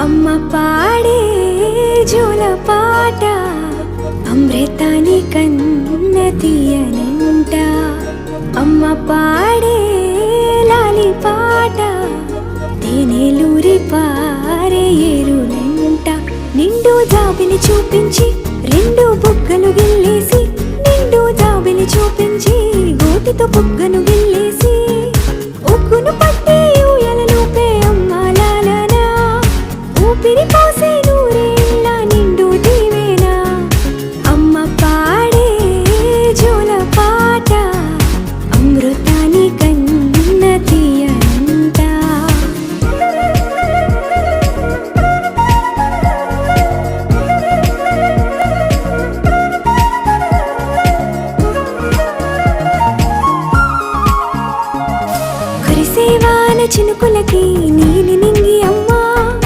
అమ్మ పాడే జోల పాట అమృతాని కన్న తీయనంట. అమ్మ పాడే లాలి పాట తేనెలూరి పారే ఏరులంట. నిండు జాబిని చూపించి రెండు బుగ్గలు గిల్లేసి, నిండు జాబిని చూపించి గోటితో బుగ్గను